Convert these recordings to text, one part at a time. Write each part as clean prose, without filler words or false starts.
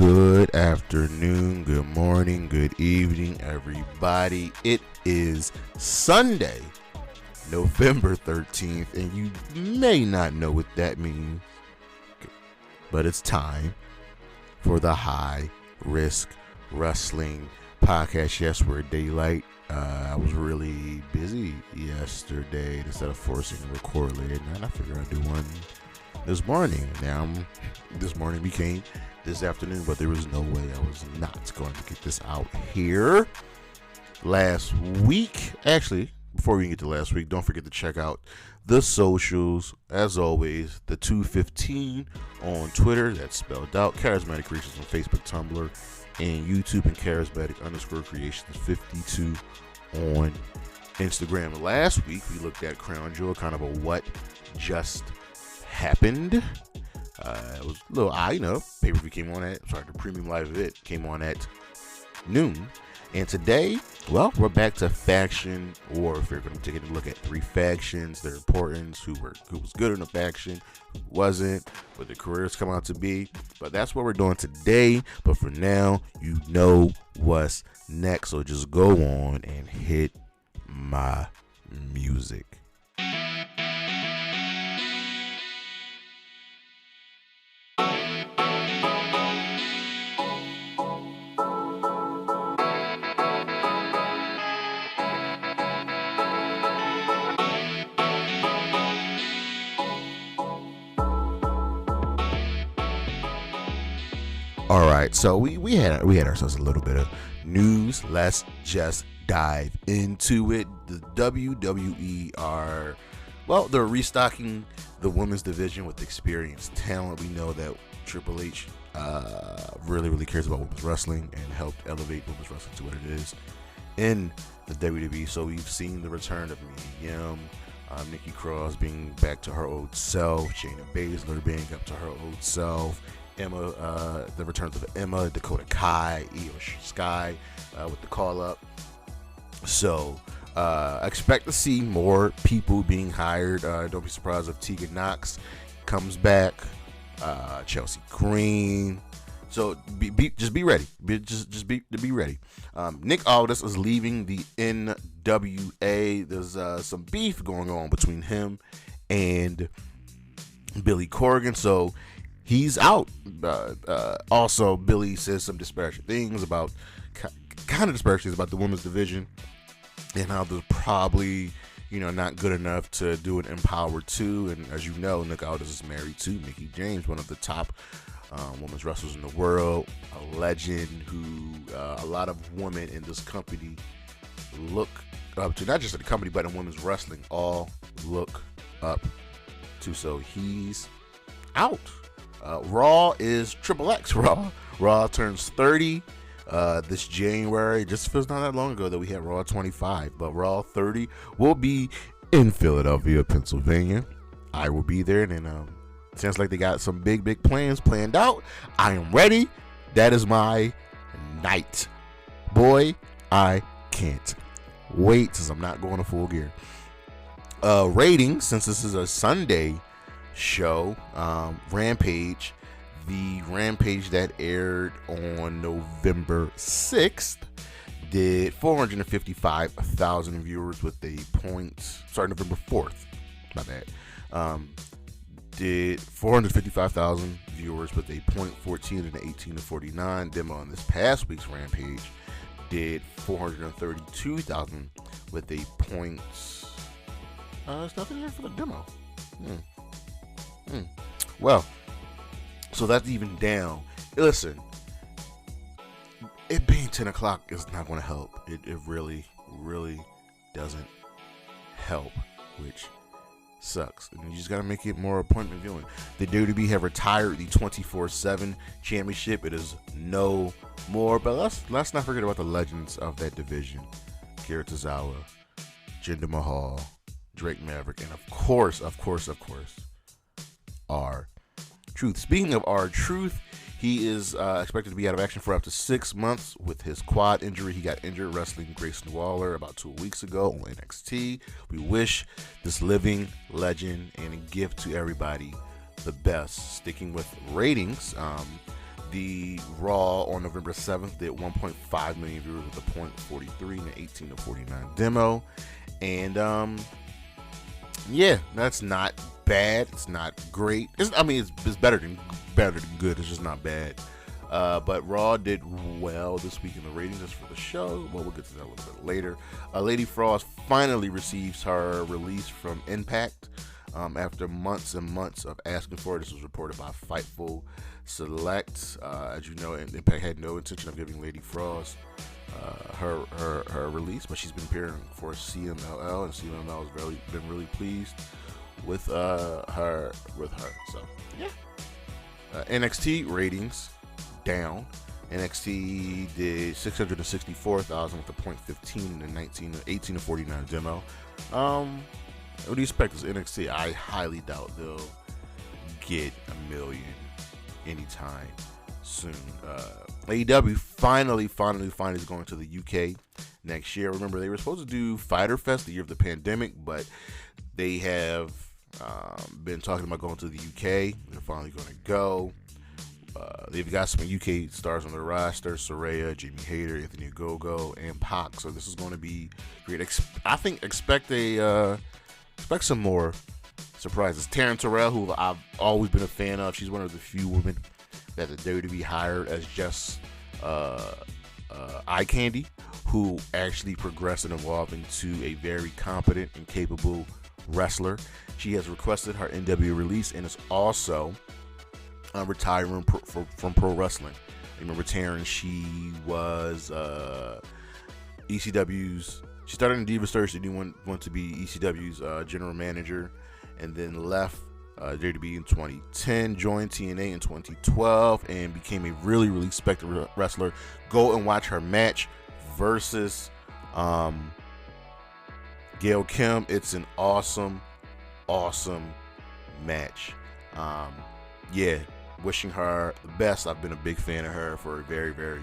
Good afternoon, good morning, good evening, everybody. It is Sunday, November 13th, and you may not know what that means, but it's time for the High Risk Wrestling Podcast. Yes, we're daylight. I was really busy yesterday instead of forcing a record late, and I figured I'd do one this morning. Now, this morning became this afternoon, but there was no way I was not going to get this out here. Last week, actually, before we get to last week, don't forget to check out the socials. As always, the 215 on Twitter, that's spelled out, Charismatic Creations on Facebook, Tumblr, and YouTube, and Charismatic_Creations 52 on Instagram. Last week, we looked at Crown Jewel, kind of a what just happened. It was a little pay-per-view came on the premium live event came on at noon. And today, well, we're back to faction warfare. We're going to take a look at three factions, their importance, who was good in the faction, who wasn't, what their careers come out to be. But that's what we're doing today. But for now, you know what's next. So just go on and hit my music. All right, so we had ourselves a little bit of news. Let's just dive into it. The WWE they're restocking the women's division with experienced talent. We know that Triple H really cares about women's wrestling and helped elevate women's wrestling to what it is in the WWE. So we've seen the return of Mia Yim, Nikki Cross being back to her old self, Shayna Baszler being up to her old self, Emma, the returns of Emma, Dakota Kai, Io Sky with the call up. So expect to see more people being hired. Don't be surprised if Tegan Knox comes back, Chelsea Green. So just be ready. Be ready. Nick Aldis is leaving the NWA. There's some beef going on between him and Billy Corgan. So he's out. Also, Billy says some disparaging things about the women's division and how they're probably, not good enough to do an Empower 2. And as you know, Nick Aldis is married to Mickie James, one of the top women's wrestlers in the world, a legend who a lot of women in this company look up to, not just in the company, but in women's wrestling, all look up to. So he's out. Raw is Triple X Raw. Raw turns 30 this January. It just feels not that long ago that we had Raw 25, but Raw 30 will be in Philadelphia, Pennsylvania. I will be there, and sounds like they got some big plans planned out. I am ready. That is my night. Boy, I can't wait, since I'm not going to Full Gear. Ratings, since this is a Sunday show, Rampage, the Rampage that aired on November 6th did 455,000 viewers with a November 4th, my bad, did 455,000 viewers with a .14 and an 18-49. Demo on this past week's Rampage did 432,000 with a point. There's nothing here for the demo. Well, so that's even down. Listen, it being 10 o'clock is not going to help. It really doesn't help, which sucks. And you just got to make it more appointment viewing. The WWE have retired the 24/7 championship. It is no more. But let's not forget about the legends of that division: Kira Tozawa, Jinder Mahal, Drake Maverick, and of course, R-Truth. Speaking of R-Truth, he is expected to be out of action for up to 6 months with his quad injury. He got injured wrestling Grayson Waller about 2 weeks ago on NXT. We wish this living legend and a gift to everybody the best. Sticking with ratings, The Raw on November 7th did 1.5 million viewers with a .43 and an 18 to 49 demo. And yeah, that's not bad. It's not great. It's better than good. It's just not bad. But Raw did well this week in the ratings just for the show. Well, we'll get to that a little bit later. Lady Frost finally receives her release from Impact after months and months of asking for it. This was reported by Fightful Select. As you know, Impact had no intention of giving Lady Frost her release, but she's been appearing for CMLL, and CMLL has been really pleased with her. So yeah, NXT ratings down. NXT did 664,000 with a .15 and a 18 to 49 demo. What do you expect as NXT? I highly doubt they'll get 1 million anytime soon. AEW finally is going to the UK next year. Remember, they were supposed to do Fyter Fest the year of the pandemic, but they have been talking about going to the UK. They're finally going to go. They've got some UK stars on their roster: Saraya, Jamie Hayter, Anthony Ogogo, and Pac. So this is going to be great. I think expect some more surprises. Taryn Terrell, who I've always been a fan of, she's one of the few women that the WWE hired as just eye candy, who actually progressed and evolved into a very competent and capable wrestler. She has requested her NWA release and is also retiring from pro wrestling. Remember Taryn, she was ECW's. She started in Diva Search. She didn't want to be ECW's general manager, and then left WWE in 2010, joined TNA in 2012, and became a really respected wrestler. Go and watch her match versus Gail Kim. It's an awesome match. Yeah, wishing her the best. I've been a big fan of her for a very, very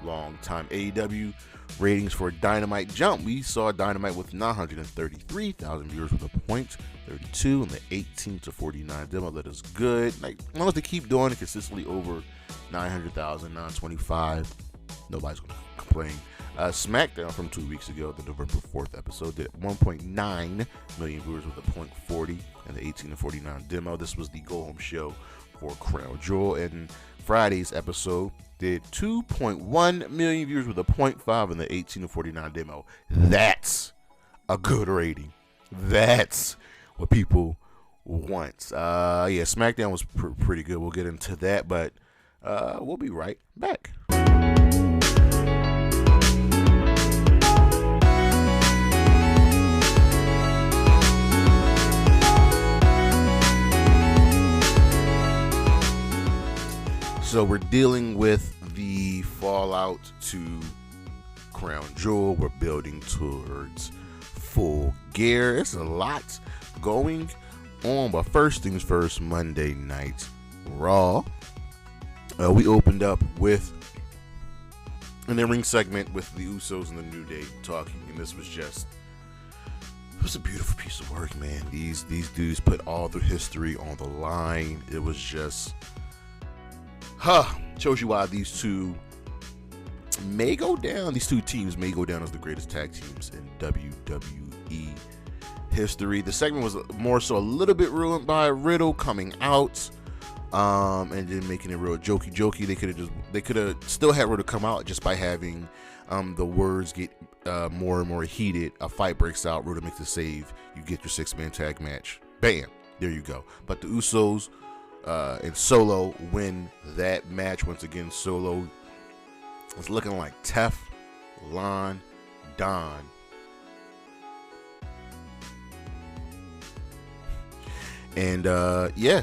long time. AEW ratings for Dynamite jump. We saw Dynamite with 933,000 viewers with a .32 and the 18 to 49 demo. That is good. Like, as long as they keep doing it consistently over 900,000, 925, nobody's going to complain. Smackdown from 2 weeks ago, the November 4th episode, did 1.9 million viewers with a .40 and the 18 to 49 demo. This was the go-home show for Crown Jewel, and Friday's episode did 2.1 million viewers with a .5 and the 18 to 49 demo. That's a good rating. That's what people want. Yeah, SmackDown was pretty good. We'll get into that, but we'll be right back. So we're dealing with the fallout to Crown Jewel. We're building towards Full Gear. It's a lot going on, but first things first, Monday Night Raw. We opened up with an in-ring segment with the Usos and the New Day talking, and this was just, it was a beautiful piece of work, man. These dudes put all their history on the line. It was just, shows you why these two may go down. These two teams may go down as the greatest tag teams in WWE history. The segment was more so a little bit ruined by Riddle coming out, and then making it real jokey. They could have still had Riddle come out just by having the words get more and more heated. A fight breaks out. Riddle makes a save. You get your 6-man tag match. Bam, there you go. But the Usos and Solo win that match. Once again, Solo is looking like Teflon Don. And yeah,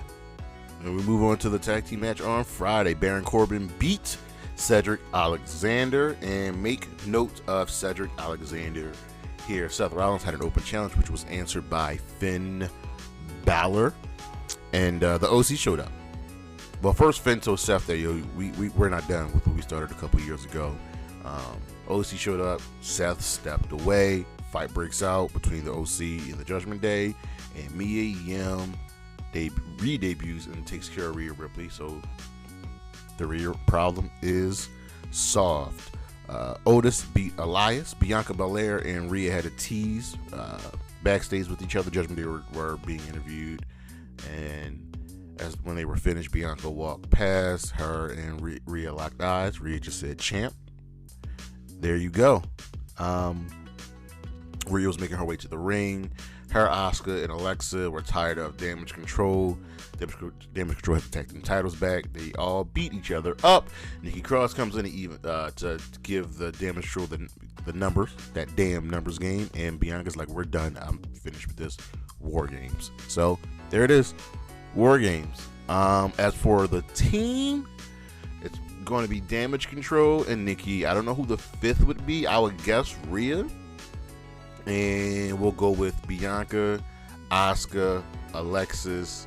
and we move on to the tag team match on Friday. Baron Corbin beat Cedric Alexander, and make note of Cedric Alexander here. Seth Rollins had an open challenge, which was answered by Finn Balor. And the OC showed up. Well, first Finn told Seth that we're not done with what we started a couple years ago. OC showed up. Seth stepped away. Fight breaks out between the OC and the Judgment Day, and Mia Yim re-debuts and takes care of Rhea Ripley. So The real problem is solved. Otis beat Elias. Bianca Belair and Rhea had a tease backstage with each other. Judgment Day were being interviewed, and when they were finished, Bianca walked past her and Rhea locked eyes. Rhea just said, "Champ." There you go. Rhea was making her way to the ring. Her, Asuka, and Alexa were tired of Damage Control. Damage Control had the tag team titles back. They all beat each other up. Nikki Cross comes in to give the Damage Control the numbers, that damn numbers game. And Bianca's like, "We're done. I'm finished with this. War Games." So there it is. War Games. As for the team, it's going to be Damage Control and Nikki. I don't know who the fifth would be. I would guess Rhea. And we'll go with Bianca, Asuka, Alexis,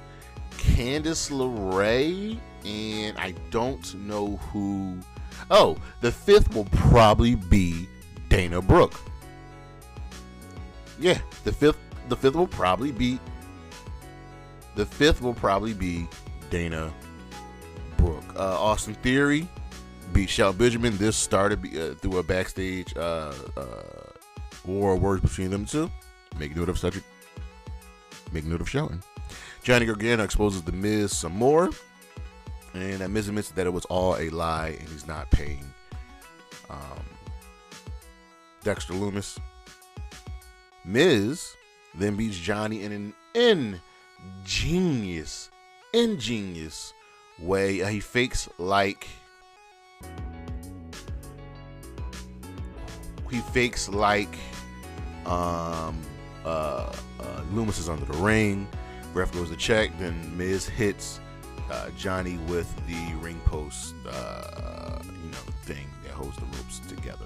Candice LeRae, and I don't know who. Oh, the fifth will probably be Dana Brooke. Yeah, the fifth will probably be Dana Brooke. Austin Theory beat Shelton Benjamin. This started through a backstage war of words between them two. Make note of Cedric. Make note of Shelton. Johnny Gargano exposes The Miz some more. And Miz admits that it was all a lie and he's not paying Dexter Lumis. Miz then beats Johnny in an ingenious way. He fakes like Lumis is under the ring. Ref goes to check. Then Miz hits Johnny with the ring post, thing that holds the ropes together.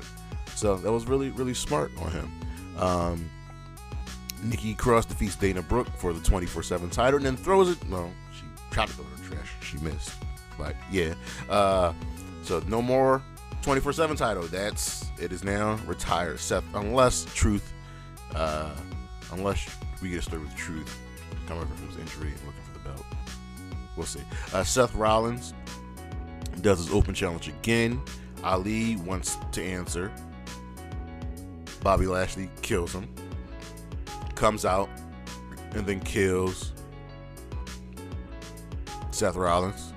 So that was really, really smart on him. Nikki Cross defeats Dana Brooke for the 24/7 title and then throws it. No, she tried to throw it in the trash. She missed. But yeah. So no more 24/7 title. It is now retired. Seth, unless we get a story with Truth coming from his injury and looking for the belt. We'll see. Seth Rollins does his open challenge again. Ali wants to answer. Bobby Lashley kills him. Comes out and then kills Seth Rollins.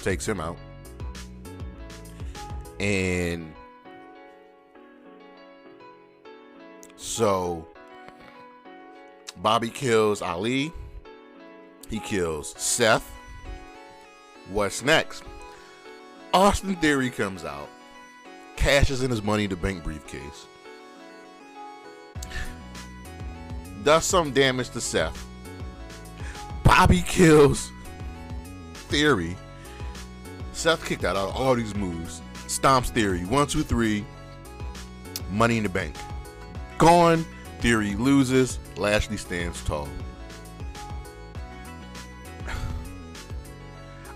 Takes him out. And so Bobby kills Ali. He kills Seth. What's next? Austin Theory comes out, cashes in his Money in the Bank briefcase, does some damage to Seth. Bobby kills Theory. Seth kicked out all these moves. Stomps Theory. 1, 2, 3. Money in the Bank. Gone. Theory loses. Lashley stands tall.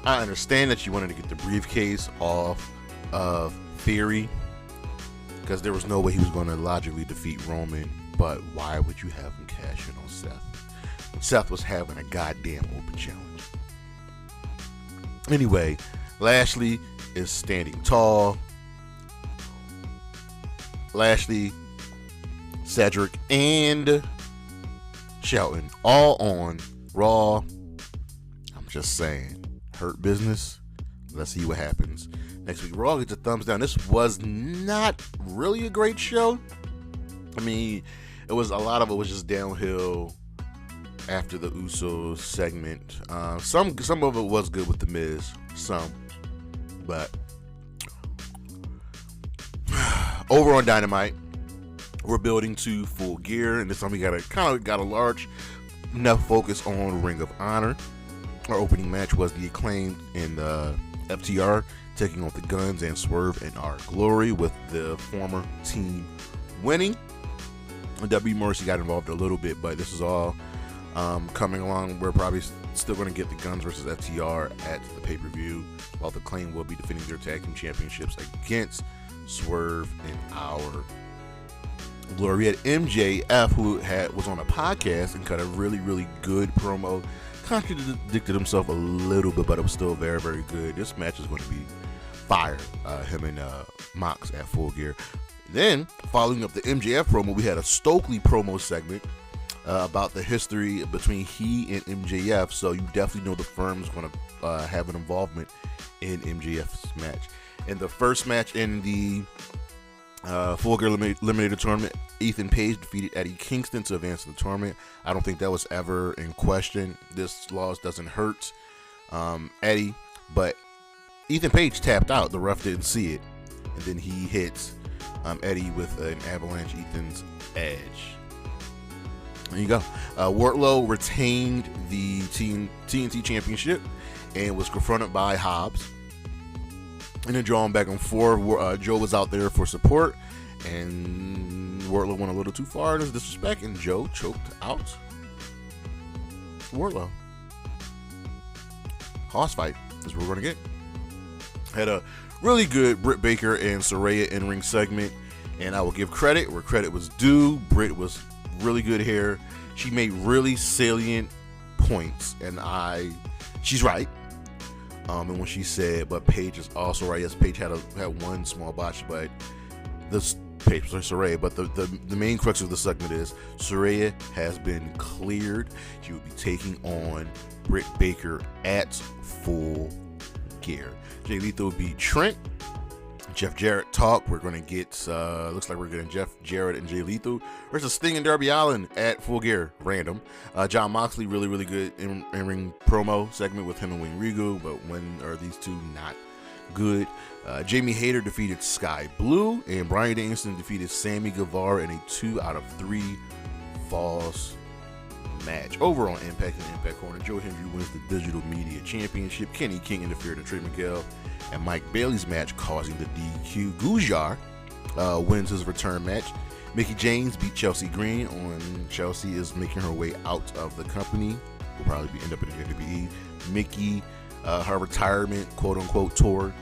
I understand that you wanted to get the briefcase off of Theory because there was no way he was going to logically defeat Roman, but why would you have him cash in on Seth? Seth was having a goddamn open challenge. Anyway, Lashley is standing tall. Lashley, Cedric, and Shelton all on Raw. I'm just saying. Hurt business. Let's see what happens next week. Raw gets a thumbs down. This was not really a great show. I mean, a lot of it was just downhill after the Usos segment. Some of it was good with The Miz. But over on Dynamite, we're building to Full Gear, and this time we got a large enough focus on Ring of Honor. Our opening match was the Acclaimed and the FTR taking on the Guns and Swerve and Our Glory, with the former team winning. W Mercy got involved a little bit, but this is all coming along. We're probably still going to get the Guns versus FTR at the pay-per-view, while the Acclaimed will be defending their tag team championships against Swerve and Our Glory. We had MJF, who was on a podcast and cut a really, really good promo, contradicted himself a little bit, but it was still very, very good. This match is going to be fire. Him and Mox at Full Gear. Then, following up the MJF promo, we had a Stokely promo segment about the history between he and MJF. So you definitely know the firm's going to have an involvement in MJF's match. In the first match in the Full Gear Eliminator Tournament, Ethan Page defeated Eddie Kingston to advance to the tournament. I don't think that was ever in question. This loss doesn't hurt Eddie, but Ethan Page tapped out. The ref didn't see it, and then he hits Eddie with an avalanche Ethan's edge. There you go. Wardlow retained the TNT Championship and was confronted by Hobbs. And then drawing back and forth, Joe was out there for support, and Wardlow went a little too far in his disrespect, and Joe choked out Wardlow. Hoss fight is what we're going to get. Had a really good Britt Baker and Saraya in-ring segment, and I will give credit where credit was due. Britt was really good here. She made really salient points, and she's right. And when she said, but Paige is also right. Yes, Paige had one small botch, but this Paige, Saraya. But the main crux of the segment is Saraya has been cleared. She will be taking on Britt Baker at Full Gear. Jay Lethal will be Trent. Jeff Jarrett talk. We're going to get, looks like we're getting Jeff Jarrett and Jay Lethal versus Sting and Darby Allin at Full Gear. Random. Jon Moxley, really, really good in-ring promo segment with him and Wayne Regal, but when are these two not good? Jamie Hayter defeated Sky Blue, and Bryan Danielson defeated Sammy Guevara in a 2 out of 3 falls match. Over on Impact and Impact Corner, Joe Hendry wins the Digital Media Championship. Kenny King interfered in Trey Miguel and Mike Bailey's match, causing the DQ. Gujar wins his return match. Mickie James beat Chelsea Green. Chelsea is making her way out of the company. Will probably end up in the WWE. Mickie, her retirement, quote unquote, tour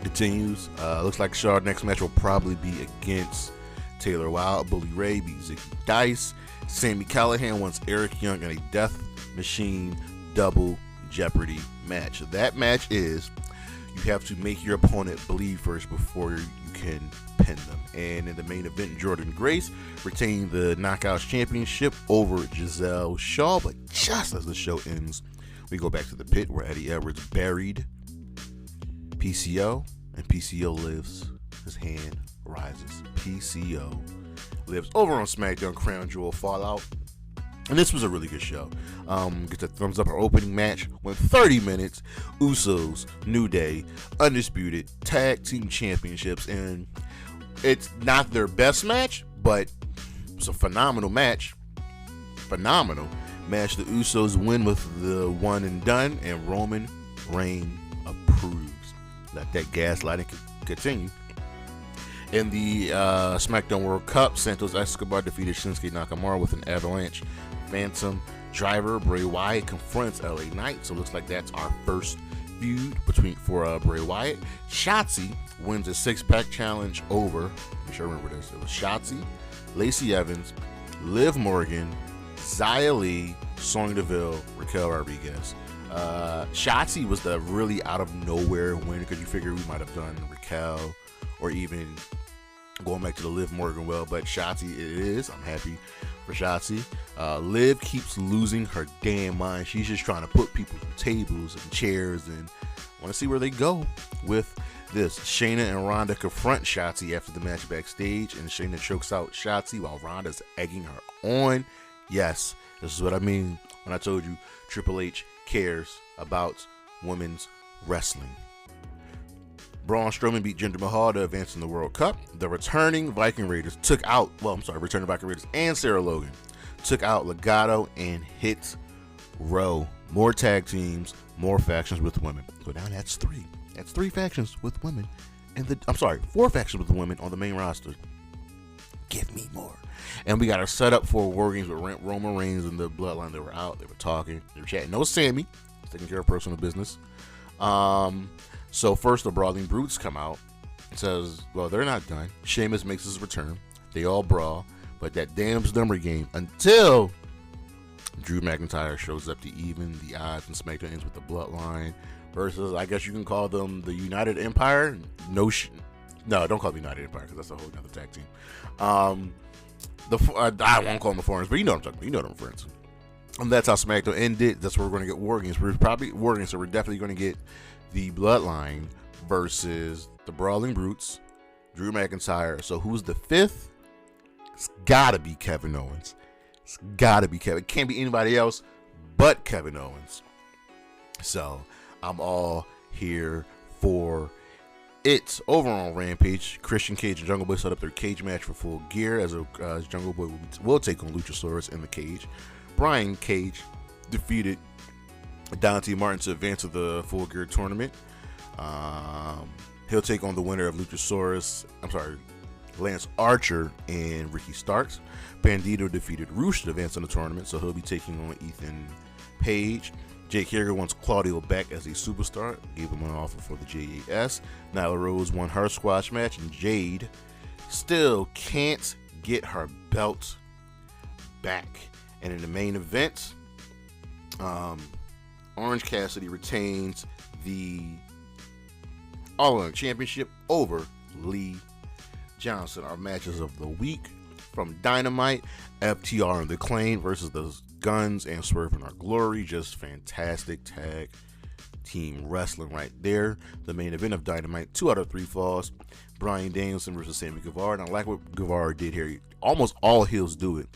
continues. Looks like Char's next match will probably be against Taylor Wilde. Bully Ray beat Ziggler Dice. Sami Callihan wants Eric Young in a Death Machine double Jeopardy match. That match is, you have to make your opponent bleed first before you can pin them. And in the main event, Jordynne Grace retained the Knockouts Championship over Gisele Shaw. But just as the show ends, we go back to the pit where Eddie Edwards buried PCO, and PCO lives. His hand rises. PCO lives. Over on Smackdown, Crown Jewel Fallout. And this was a really good show. Gets a thumbs up. Our opening match went 30 minutes. Usos, New Day, Undisputed, Tag Team Championships. And it's not their best match, but it's a phenomenal match. Phenomenal match. The Usos win with the one and done, and Roman Reigns approves. Let that gaslighting continue. In the SmackDown World Cup, Santos Escobar defeated Shinsuke Nakamura with an avalanche. Phantom Driver, Bray Wyatt confronts LA Knight. So it looks like that's our first feud for Bray Wyatt. Shotzi wins a 6-pack challenge over, I'm sure I remember this, it was Shotzi, Lacey Evans, Liv Morgan, Xia Li, Sonya Deville, Raquel Rodriguez. Shotzi was the really out of nowhere win, because you figure we might have done Raquel or even going back to the Liv Morgan well, but Shotzi it is. I'm happy for Shotzi. Liv keeps losing her damn mind. She's just trying to put people through tables and chairs, and I want to see where they go with this. Shayna and Ronda confront Shotzi after the match backstage, and Shayna chokes out Shotzi while Ronda's egging her on. Yes, this is what I mean when I told you Triple H cares about women's wrestling. Braun Strowman beat Jinder Mahal to advance in the World Cup. The returning Viking Raiders returning Viking Raiders and Sarah Logan took out Legado and Hit Row. More tag teams, more factions with women. So now that's 3. That's 3 factions with women. 4 factions with the women on the main roster. Give me more. And we got our setup for War Games with Roman Reigns and the Bloodline. They were out. They were talking. They were chatting. No Sammy. Taking care of personal business. So first the Brawling Brutes come out. It says, well, they're not done. Sheamus makes his return. They all brawl. But that damn number game until Drew McIntyre shows up to even the odds, and Smackdown ends with the Bloodline versus, I guess you can call them the United Empire. No, don't call them United Empire because that's a whole other tag team. I won't call them the Foreigners, but you know what I'm talking about. You know them friends. And that's how SmackDown ended. That's where we're going to get War Games. We're probably War Games, so we're definitely going to get the Bloodline versus the Brawling Brutes, Drew McIntyre. So who's the fifth? It's got to be Kevin Owens. It's got to be Kevin. It can't be anybody else but Kevin Owens. So I'm all here for it. Over on Rampage, Christian Cage and Jungle Boy set up their cage match for Full Gear as Jungle Boy will take on Luchasaurus in the cage. Bryan Cage defeated Dante Martin to advance to the Full Gear tournament. He'll take on the winner of Lance Archer and Ricky Starks. Bandito defeated Roosh to advance in the tournament, so he'll be taking on Ethan Page. Jake Hager wants Claudio back as a superstar, gave him an offer for the JAS. Nyla Rose won her squash match, and Jade still can't get her belt back. And in the main event, Orange Cassidy retains the All-In Championship over Lee Johnson. Our matches of the week from Dynamite, FTR and the Acclaimed versus the Guns and Swerve in Our Glory. Just fantastic tag team wrestling right there. The main event of Dynamite, 2 out of 3 falls. Bryan Danielson versus Sammy Guevara. And I like what Guevara did here. Almost all heels do it.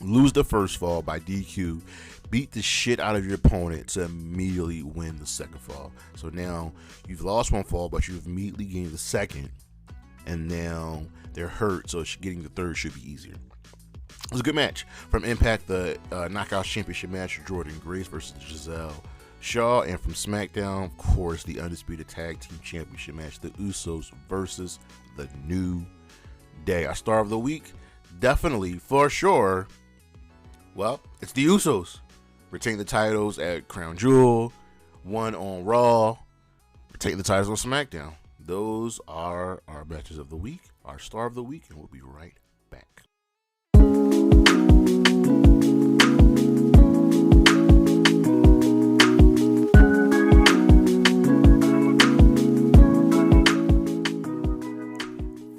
Lose the first fall by DQ. Beat the shit out of your opponent to immediately win the second fall. So now you've lost one fall, but you've immediately gained the second. And now they're hurt, so getting the third should be easier. It was a good match. From Impact, the Knockouts Championship match, Jordynne Grace versus Gisele Shaw. And from SmackDown, of course, the Undisputed Tag Team Championship match, the Usos versus the New Day. Our star of the week, definitely, for sure, well, it's the Usos. Retain the titles at Crown Jewel, won on Raw, retain the titles on SmackDown. Those are our matches of the week, our star of the week, and we'll be right back.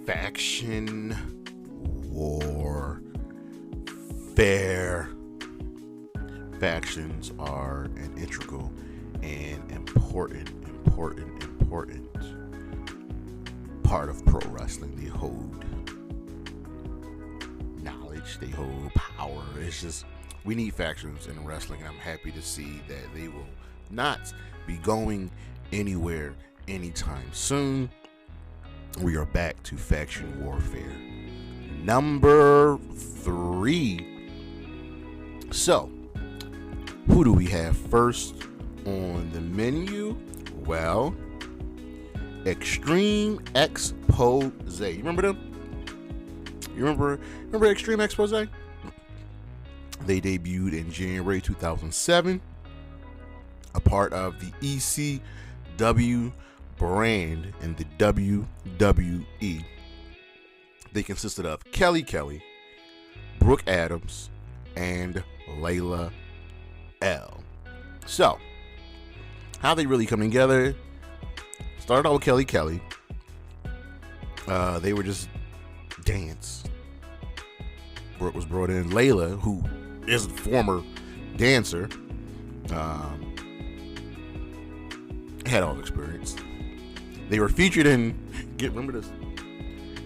Faction warfare. Factions are an integral and important part of pro wrestling. They hold knowledge, they hold power. It's just, we need factions in wrestling, and I'm happy to see that they will not be going anywhere anytime soon. We are back to faction warfare. Number 3. So, who do we have first on the menu? Well, Extreme Expose. You remember them? You remember Extreme Expose? They debuted in January 2007, a part of the ECW brand in the WWE. They consisted of Kelly Kelly, Brooke Adams, and Layla L. So, how they really come together? Started out with Kelly Kelly. They were just dance. Brooke was brought in. Layla, who is a former dancer, had all the experience. They were featured in, remember this?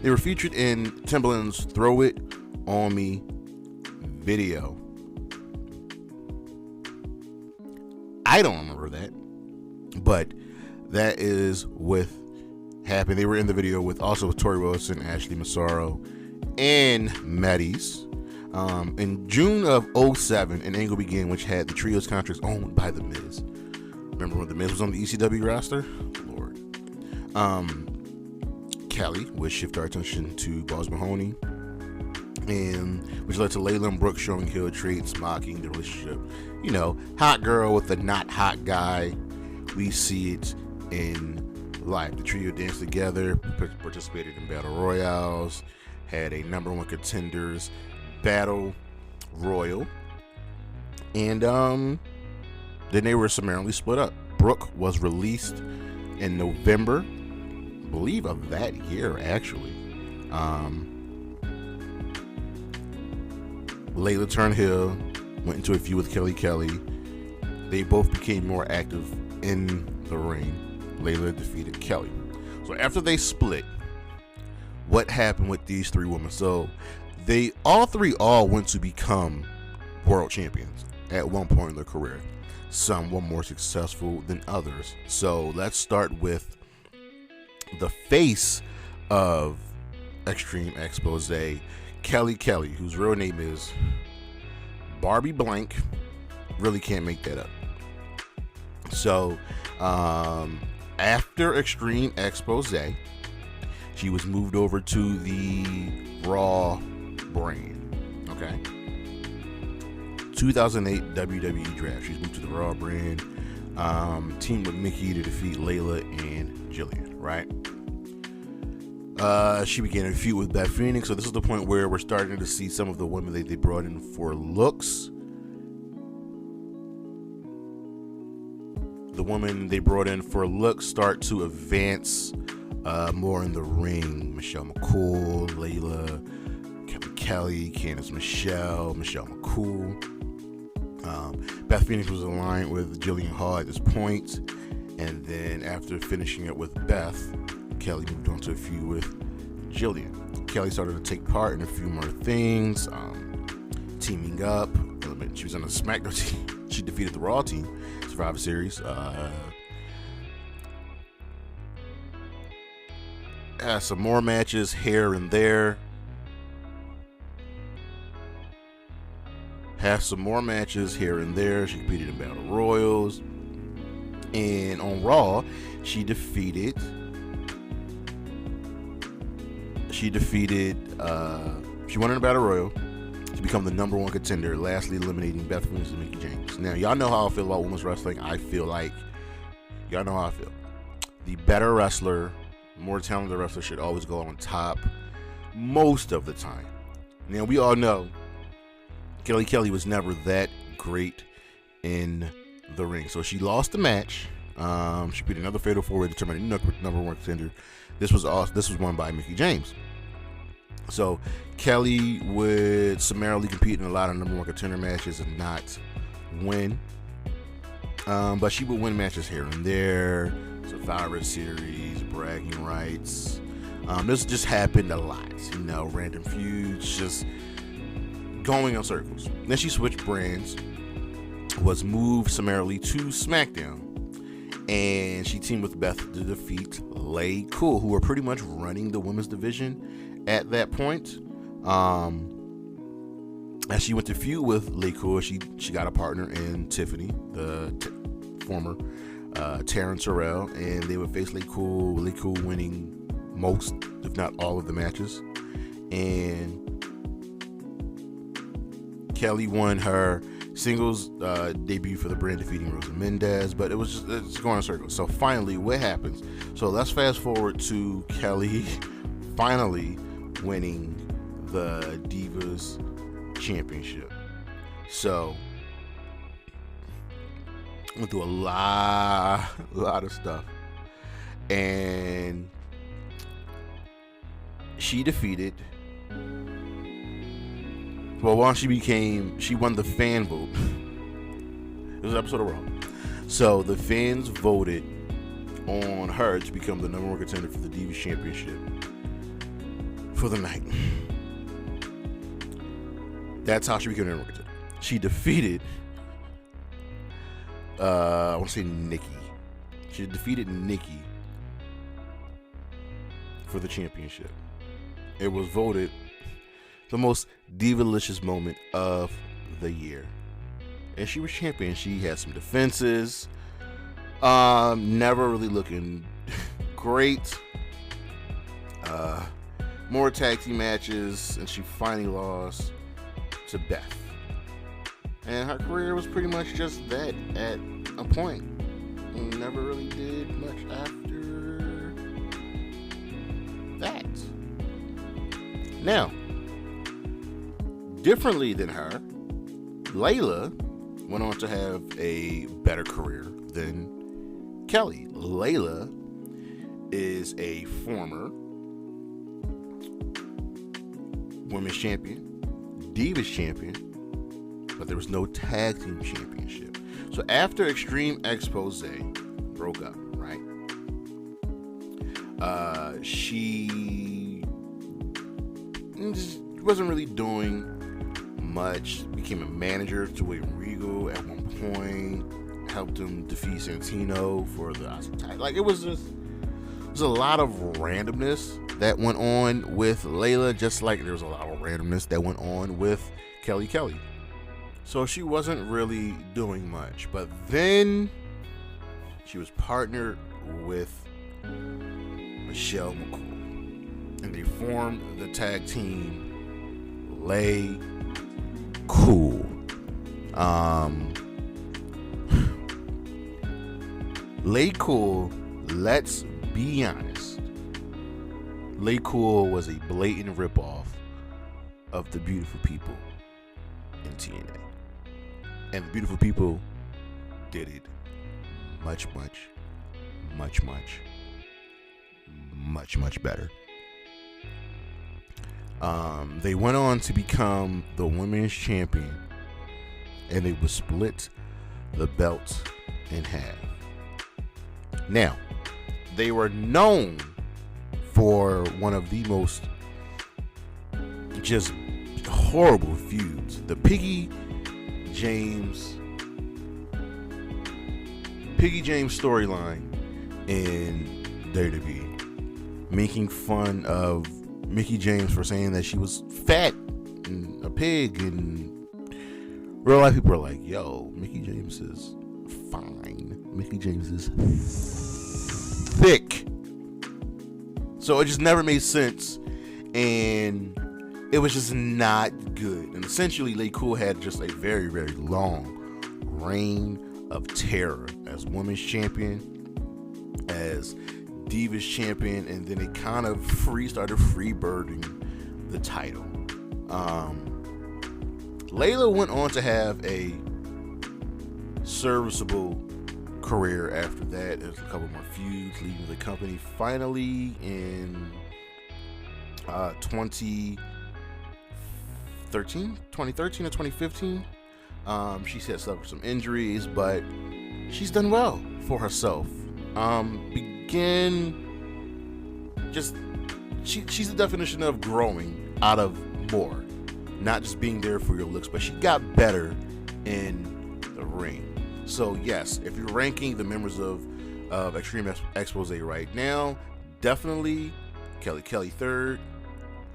They were featured in Timbaland's Throw It On Me video. I don't remember that, but that is what happened. They were in the video with Tori Wilson, Ashley Massaro, and Maddie's. In June of 2007, an angle began which had the trio's contracts owned by The Miz. Remember when The Miz was on the ECW roster? Lord. Kelly would shift our attention to Boss Mahoney, and which led to Layla and Brooke showing heel traits, mocking the relationship. You know, hot girl with a not hot guy. We see it in life. The trio danced together, participated in battle royales, had a number 1 contenders battle royal. And then they were summarily split up. Brooke was released in November, I believe, of that year, actually. Layla turned heel, went into a feud with Kelly. They both became more active in the ring. Layla defeated Kelly. So after they split, what happened with these three women? So they all went to become world champions at one point in their career. Some were more successful than others. So let's start with the face of Extreme Expose, Kelly, whose real name is Barbie Blank. Really can't make that up. So after Extreme Expose, she was moved over to the Raw brand. Okay. 2008 WWE draft. She's moved to the Raw brand. Teamed with Mickey to defeat Layla and Jillian, right? She began a feud with Beth Phoenix. So this is the point where we're starting to see some of the women that they brought in for looks. The women they brought in for looks start to advance more in the ring. Michelle McCool, Layla, Kelly, Candice Michelle McCool. Beth Phoenix was aligned with Jillian Hall at this point, and then after finishing it with Beth, Kelly moved on to a feud with Jillian. Kelly started to take part in a few more things, teaming up. She was on the Smackdown team. She defeated the Raw team, Survivor Series. Had some more matches here and there. She competed in Battle Royals. And on Raw, she won in a Battle Royal to become the number one contender, lastly eliminating Beth Phoenix and Mickie James. Now, y'all know how I feel about women's wrestling. Y'all know how I feel. The better wrestler, more talented wrestler should always go on top most of the time. Now, we all know Kelly was never that great in the ring. So she lost the match. She beat another fatal four-way to determine number one contender. This was won by Mickie James. So Kelly would summarily compete in a lot of number one contender matches and not win. But she would win matches here and there. Survivor Series, bragging rights. This just happened a lot. Random feuds, just going in circles. Then she switched brands, was moved summarily to SmackDown, and she teamed with Beth to defeat Lay Cool, who were pretty much running the women's division at that point. As she went to feud with Lay Cool, she got a partner in Tiffany, the former Taryn Terrell, and they would face Lay Cool winning most, if not all, of the matches. And Kelly won her singles debut for the brand, defeating Rosa Mendez, but it's going in circles. So finally, what happens? So let's fast forward to Kelly finally winning the Divas Championship. So went through a lot of stuff, and she defeated. Well, once she won the fan vote. It was an episode of Raw. So the fans voted on her to become the number one contender for the Divas Championship for the night. That's how she became the number one contender. She defeated, I want to say Nikki. She defeated Nikki for the championship. It was voted the most divalicious moment of the year, and she was champion. She had some defenses, never really looking great, more tag team matches, and she finally lost to Beth, and her career was pretty much just that at a point. Never really did much after that. Now, differently than her, Layla went on to have a better career than Kelly. Layla is a former women's champion, Divas champion, but there was no tag team championship. So after Extreme Expose broke up, right? She just wasn't really doing much. Became a manager to William Regal at one point. Helped him defeat Santino for the Austin title. Like, it was a lot of randomness that went on with Layla, just like there was a lot of randomness that went on with Kelly. So she wasn't really doing much. But then she was partnered with Michelle McCool, and they formed the tag team Lay Cool. Lay Cool, let's be honest, Lay Cool was a blatant ripoff of the Beautiful People in TNA. And the Beautiful People did it much better. They went on to become the women's champion, and they would split the belt in half. Now, they were known for one of the most just horrible feuds. The Piggy James storyline in WWE, making fun of Mickie James for saying that she was fat and a pig, and real life people are like, yo, Mickie James is fine. Mickie James is thick. So it just never made sense, and it was just not good. And essentially, Lay Cool had just a very, very long reign of terror as women's champion, as Divas champion, and then it kind of started freebirding the title. Layla went on to have a serviceable career after that. There's a couple more feuds, leaving the company. Finally, in 2013 or 2015, she had suffered some injuries, but she's done well for herself. She's the definition of growing out of more, not just being there for your looks, but she got better in the ring. So yes, if you're ranking the members of Extreme Expose right now, definitely Kelly third,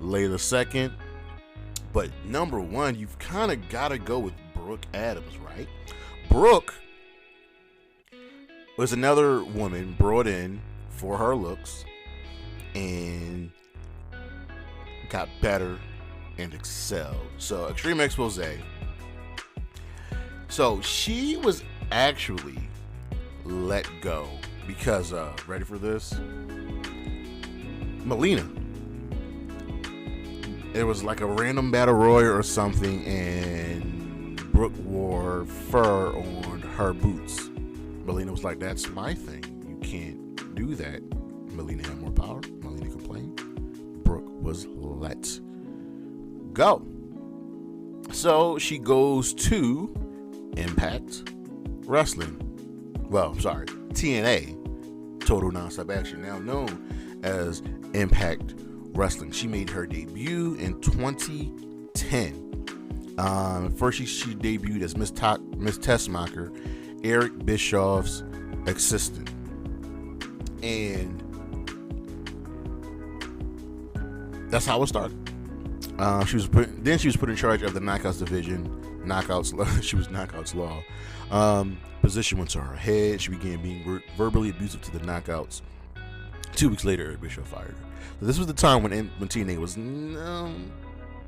Layla second, but number one, you've kind of got to go with Brooke Adams, right? Brooke was another woman brought in for her looks and got better and excelled. So Extreme Expose. So she was actually let go because ready for this? Melina. It was like a random battle royal or something, and Brooke wore fur on her boots. Melina was like, that's my thing. You can't do that. Melina had more power. Melina complained. Brooke was let go. So she goes to Impact Wrestling. Well, sorry, TNA, Total Nonstop Action, now known as Impact Wrestling. She made her debut in 2010. First, she debuted as Miss Tessmacher, Eric Bischoff's assistant, and that's how it started. She was put in charge of the Knockouts division. She was Knockouts Law. Position went to her head. She began being verbally abusive to the Knockouts. 2 weeks later, Eric Bischoff fired her. So this was the time when TNA was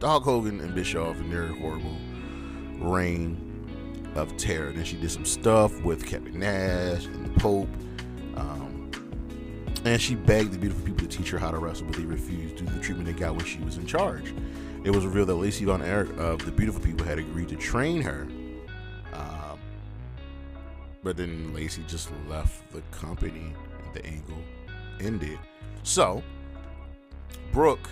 Hulk Hogan and Bischoff and their horrible reign of terror. Then she did some stuff with Kevin Nash and the Pope. And she begged the Beautiful People to teach her how to wrestle, but they refused due to the treatment they got when she was in charge. It was revealed that Lacey Von Erich of the Beautiful People had agreed to train her But then Lacey just left the company and the angle ended. So, Brooke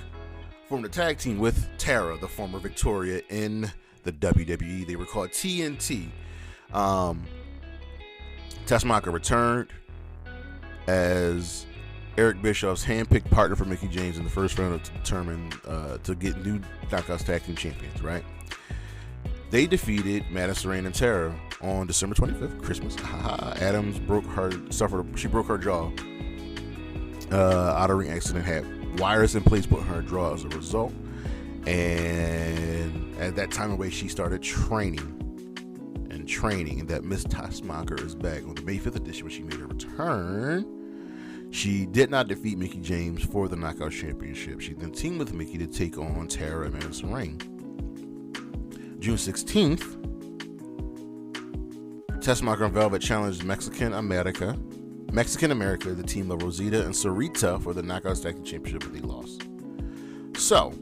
formed a tag team with Tara, the former Victoria, in the WWE. They were called TNT. Tessmacher returned as Eric Bischoff's handpicked partner for Mickie James in the first round to determine to get new Knockouts Tag Team Champions, right? They defeated Madison Rayne and Tara on December 25th, Christmas. Adams broke her jaw. Out-of-ring accident, had wires in place putting her jaw as a result. And at that time away, she started training. And that Miss Tessmacher is back. On the May 5th edition, when she made her return, she did not defeat Mickie James for the Knockout Championship. She then teamed with Mickie to take on Tara and Madison Rayne. June 16th, Tessmacher and Velvet challenged Mexican America, the team of Rosita and Sarita for the Knockouts Tag Team Championship, but they lost. So,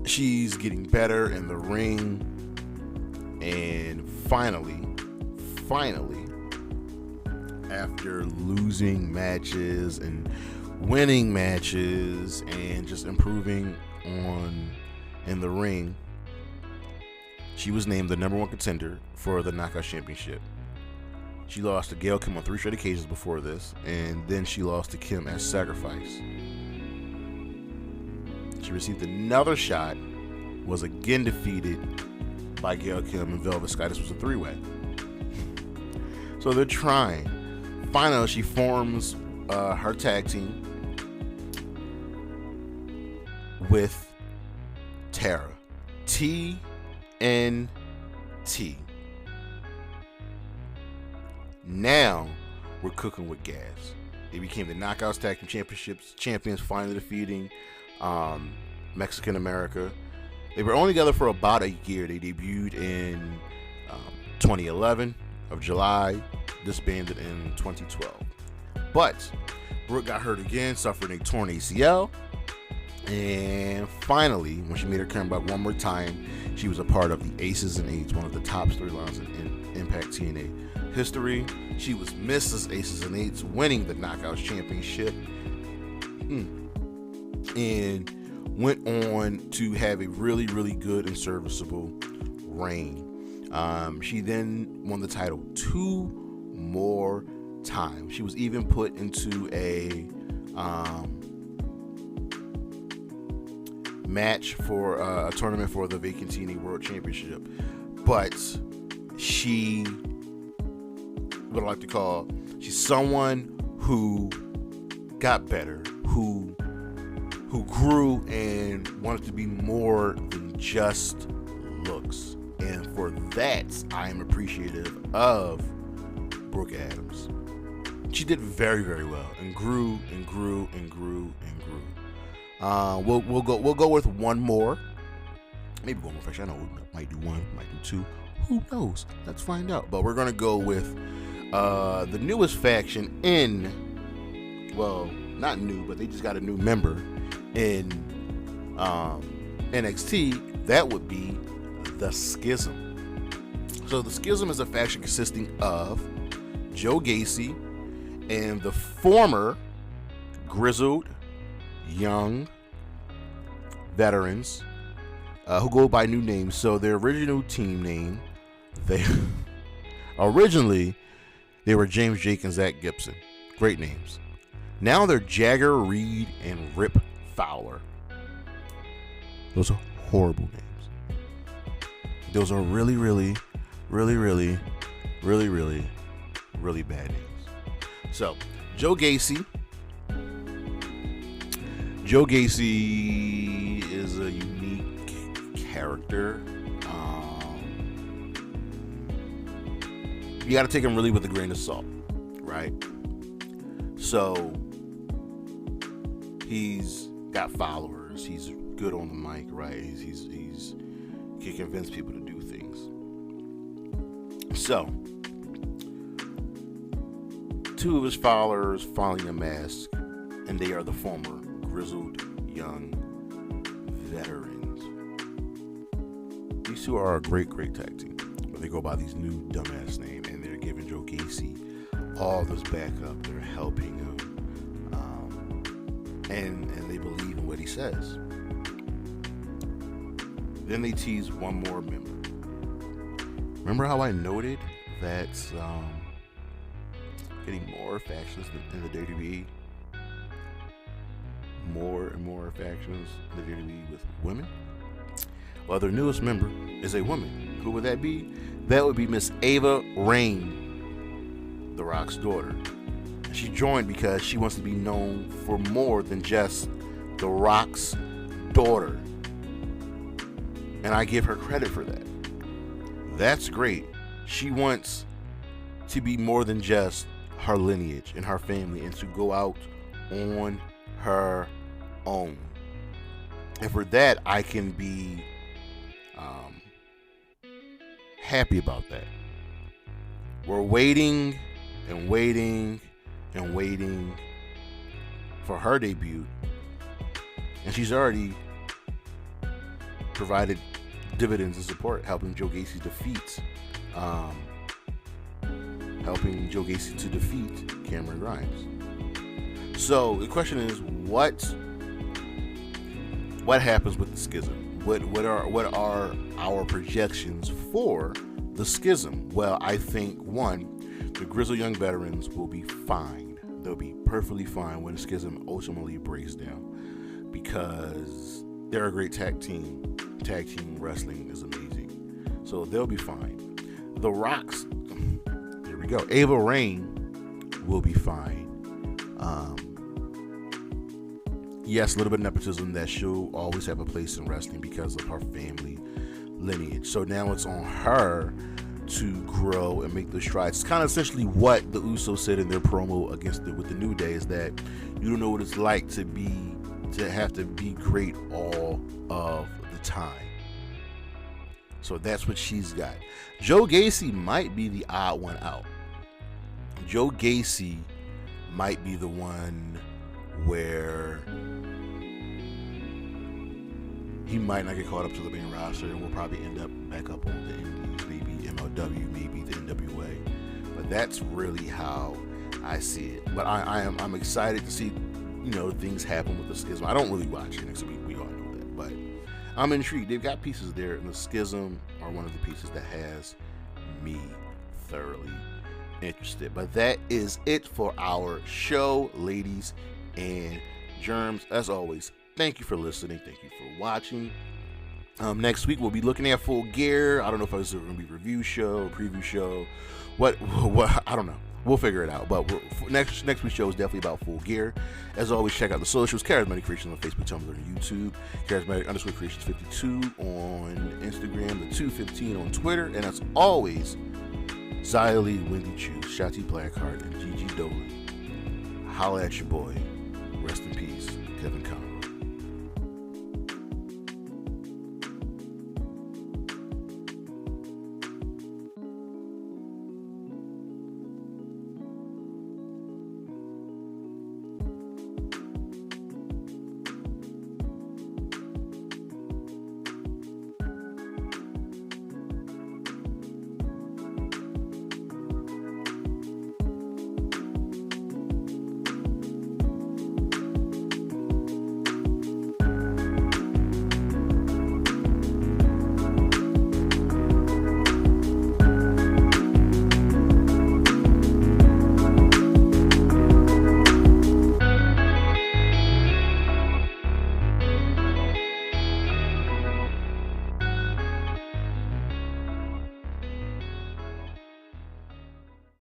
she's getting better in the ring, and finally, after losing matches and winning matches and just improving in the ring, she was named the number one contender for the Knockout Championship. She lost to Gail Kim on 3 straight occasions before this, and then she lost to Kim as Sacrifice. She received another shot, was again defeated by Gail Kim and Velvet Sky. This was a 3-way. So they're trying. Finally, she forms her tag team with Tara. TNT. Now we're cooking with gas. They became the Knockouts Tag Team champions, finally defeating Mexican America. They were only together for about a year. They debuted in 2011 of July, disbanded in 2012. But Brooke got hurt again, suffering a torn ACL. And finally, when she made her comeback one more time, she was a part of the Aces and Eights, one of the top storylines in Impact TNA history. She was Mrs. Aces and Eights, winning the Knockouts Championship, and went on to have a really, really good and serviceable reign. She then won the title 2 more times. She was even put into a match for a tournament for the vacant TNA World Championship, but she, what I like to call, she's someone who got better, who grew and wanted to be more than just looks, and for that I am appreciative of Brooke Adams. She did very, very well and grew and grew and grew and grew. We'll go with one more, maybe one more faction. I know we might do one, might do two. Who knows? Let's find out. But we're gonna go with the newest faction in, well, not new, but they just got a new member in NXT. That would be the Schism. So the Schism is a faction consisting of Joe Gacy and the former grizzled young veterans who go by new names. So their original team name, originally they were James Jake and Zach Gibson. Great names. Now they're Jagger, Reed, and Rip Fowler. Those are horrible names. Those are really, really, really, really, really, really, really bad names. So Joe Gacy is a unique character. You got to take him really with a grain of salt, right? So he's got followers. He's good on the mic, right? He can convince people to do things. So 2 of his followers finally unmasked, and they are the former grizzled young veterans. These 2 are a great tag team. but they go by these new dumbass names, and they're giving Joe Gacy all this backup. They're helping him, and they believe in what he says. Then they tease one more member. Remember how I noted that getting more factions in the WWE, more and more factions in the WWE with women? Well, their newest member is a woman. Who would that be? That would be Miss Ava Raine, The Rock's daughter. She joined because she wants to be known for more than just The Rock's daughter. And I give her credit for that. That's great. She wants to be more than just her lineage and her family, and to go out on her own. And for that, I can be happy about that. We're waiting and waiting and waiting for her debut, and she's already provided dividends and support, helping Joe Gacy to defeat Cameron Grimes. So the question is, what happens with the schism? What are our projections for the schism? Well, I think, one, the Grizzled Young Veterans will be fine. They'll be perfectly fine when the schism ultimately breaks down, because they're a great tag team. Tag team wrestling is amazing. So they'll be fine. The Rock's, here we go, Ava Raine will be fine. Yes, a little bit of nepotism, that she'll always have a place in wrestling because of her family lineage. So now it's on her to grow and make those strides. It's kind of essentially what the Usos said in their promo with the New Day, is that you don't know what it's like to have to be great all of the time. So that's what she's got. Joe Gacy might be the odd one out. Joe Gacy might be the one where he might not get caught up to the main roster, and will probably end up back up on the Indies, maybe MLW, maybe the NWA. But that's really how I see it. But I'm excited to see, things happen with the schism. I don't really watch it, so we all know that. But I'm intrigued. They've got pieces there, and the schism are one of the pieces that has me thoroughly interested. But that is it for our show, ladies and germs. As always, thank you for listening. Thank you for watching. Next week we'll be looking at Full Gear. I don't know if it's going to be a review show, preview show, what I don't know. We'll figure it out. But next week's show is definitely about Full Gear. As always, check out the socials: Charismatic Creations on Facebook, Tumblr, and YouTube. Charismatic_Creations 52 on Instagram, the 215 on Twitter, and as always, Gisele, Wendy Chu, Shotty Blackheart, and Gigi Dolan. Holla at your boy. Rest in peace, Kevin Conn.